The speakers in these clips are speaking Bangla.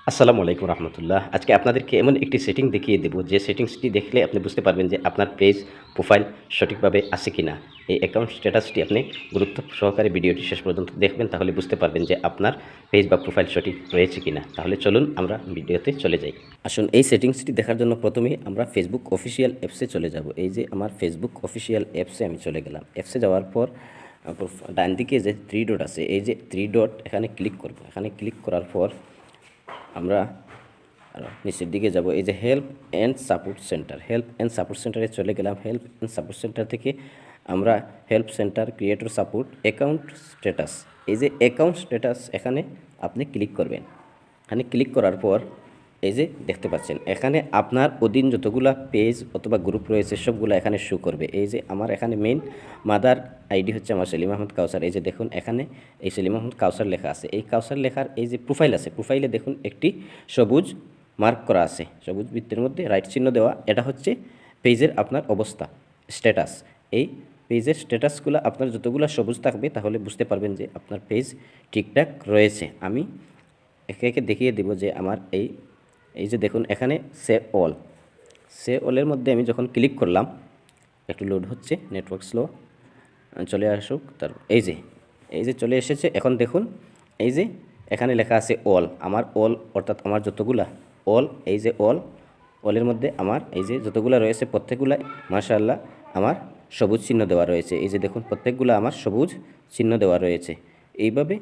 আসসালামু আলাইকুম রহমতুল্লাহ। আজকে আপনাদেরকে এমন একটি সেটিং দেখিয়ে দেব, যে সেটিংসটি দেখলে আপনি বুঝতে পারবেন যে আপনার পেজ প্রোফাইল সঠিকভাবে আছে কিনা। এই অ্যাকাউন্ট স্ট্যাটাসটি আপনি গুরুত্ব সহকারে ভিডিওটি শেষ পর্যন্ত দেখবেন, তাহলে বুঝতে পারবেন যে আপনার পেজ বা প্রোফাইল সঠিক রয়েছে কিনা। তাহলে চলুন আমরা ভিডিওতে চলে যাই। আসুন, এই সেটিংসটি দেখার জন্য প্রথমেই আমরা ফেসবুক অফিসিয়াল অ্যাপসে চলে যাব। এই যে আমার ফেসবুক অফিসিয়াল অ্যাপসে আমি চলে গেলাম। অ্যাপসে যাওয়ার পর ডান দিকে যে 3 ডট আছে, এই যে 3 ডট এখানে ক্লিক করব। এখানে ক্লিক করার পর আমরা নিচের দিকে যাব। এই যে help and support centre, help and support সেন্টারে চলে গেলাম। হেল্প অ্যান্ড সাপোর্ট সেন্টার থেকে আমরা help centre, creator support, account status, এই যে অ্যাকাউন্ট স্ট্যাটাস এখানে আপনি ক্লিক করবেন। এখানে ক্লিক করার পর এই যে দেখতে পাচ্ছেন, এখানে আপনার অধীন যতগুলা পেজ অথবা গ্রুপ রয়েছে সবগুলো এখানে শো করবে। এই যে আমার এখানে মেইন মাদার আইডি হচ্ছে আমার সেলিম আহমদ কাউসার। এই যে দেখুন এখানে এই সেলিম আহমদ কাউসার লেখা আছে। এই কাউসার লেখার এই যে প্রোফাইল আছে, প্রোফাইলে দেখুন একটি সবুজ মার্ক করা আছে, সবুজ বৃত্তের মধ্যে রাইট চিহ্ন দেওয়া। এটা হচ্ছে পেজের আপনার অবস্থা, স্ট্যাটাস। এই পেজের স্ট্যাটাসগুলো আপনার যতগুলো সবুজ থাকবে তাহলে বুঝতে পারবেন যে আপনার পেজ ঠিকঠাক রয়েছে। আমি একে একে দেখিয়ে দেব যে আমার এই যে দেখুন এখানে সে অলের মধ্যে আমি যখন ক্লিক করলাম, একটু লোড হচ্ছে, নেটওয়ার্ক স্লো, চলে আসুক। এই যে চলে এসেছে। এখন দেখুন এই যে এখানে লেখা আছে অল, আমার অল, অর্থাৎ আমার যতগুলা অল, এই যে অলের মধ্যে আমার এই যে যতগুলা রয়েছে প্রত্যেকগুলা মাশাআল্লাহ আমার সবুজ চিহ্ন দেওয়া রয়েছে। এই যে দেখুন প্রত্যেকগুলো আমার সবুজ চিহ্ন দেওয়া রয়েছে। এইভাবে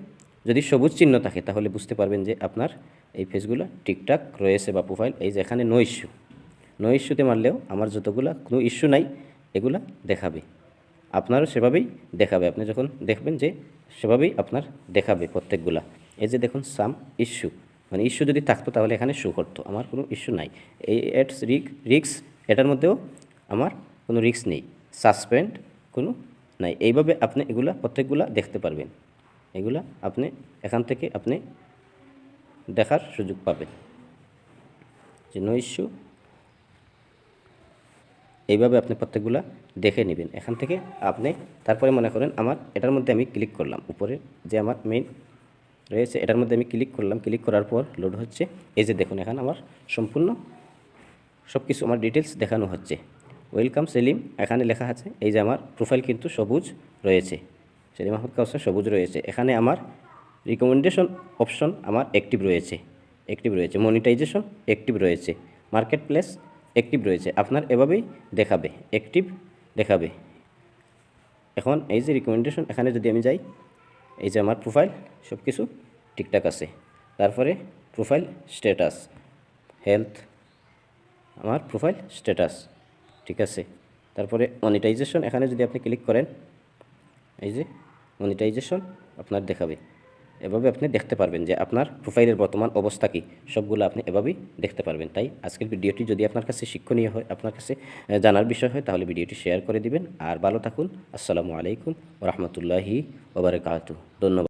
যদি সবুজ চিহ্ন থাকে তাহলে বুঝতে পারবেন যে আপনার এই পেজগুলো ঠিকঠাক রয়েছে বা প্রোফাইল। এই যে এখানে নো ইস্যুতে মারলেও আমার যতগুলা কোনো ইস্যু নাই এগুলা দেখাবে, আপনারও সেভাবেই দেখাবে। আপনি যখন দেখবেন যে সেভাবেই আপনার দেখাবে প্রত্যেকগুলা। এই যে দেখুন সাম ইস্যু, মানে ইস্যু যদি থাকতো তাহলে এখানে শো করতো, আমার কোনো ইস্যু নাই। এই অ্যাডস রিক্স, এটার মধ্যেও আমার কোনো রিক্স নেই, সাসপেন্ড কোনো নাই। এইভাবে আপনি এগুলা প্রত্যেকগুলা দেখতে পারবেন। এগুলা আপনি এখান থেকে আপনি দেখার সুযোগ পাবেন যে নো ইস্যু। এইভাবে আপনি প্রত্যেকগুলা দেখে নেবেন এখান থেকে আপনি। তারপরে মনে করেন আমার এটার মধ্যে আমি ক্লিক করলাম, উপরে যে আমার মেইন রয়েছে এটার মধ্যে আমি ক্লিক করলাম। ক্লিক করার পর লোড হচ্ছে। এই যে দেখুন এখানে আমার সম্পূর্ণ সব কিছু আমার ডিটেলস দেখানো হচ্ছে। ওয়েলকাম সেলিম এখানে লেখা আছে। এই যে আমার প্রোফাইল কিন্তু সবুজ রয়েছে, সেলিম আহমদ কাউসার সবুজ রয়েছে। এখানে আমার রিকমেন্ডেশন অপশন আমার অ্যাক্টিভ রয়েছে, মনিটাইজেশন অ্যাক্টিভ রয়েছে, মার্কেট প্লেস অ্যাক্টিভ রয়েছে। আপনার এভাবেই দেখাবে, অ্যাক্টিভ দেখাবে। এখন এই যে রিকমেন্ডেশন, এখানে যদি আমি যাই, এই যে আমার প্রোফাইল সব কিছু ঠিকঠাক আছে। তারপরে প্রোফাইল স্ট্যাটাস, হেলথ, আমার প্রোফাইল স্ট্যাটাস ঠিক আছে। তারপরে মনিটাইজেশন, এখানে যদি আপনি ক্লিক করেন, এই যে মনিটাইজেশন আপনার দেখাবে। এভাবে আপনি দেখতে পারবেন যে আপনার প্রোফাইলের বর্তমান অবস্থা কী, সবগুলো আপনি এভাবেই দেখতে পারবেন। তাই আজকের ভিডিওটি যদি আপনার কাছে শিক্ষণীয় হয়, আপনার কাছে জানার বিষয় হয়, তাহলে ভিডিওটি শেয়ার করে দিবেন। আর ভালো থাকুন। আসসালামু আলাইকুম ওয়া রাহমাতুল্লাহি ওয়া বারাকাতুহু। ধন্যবাদ।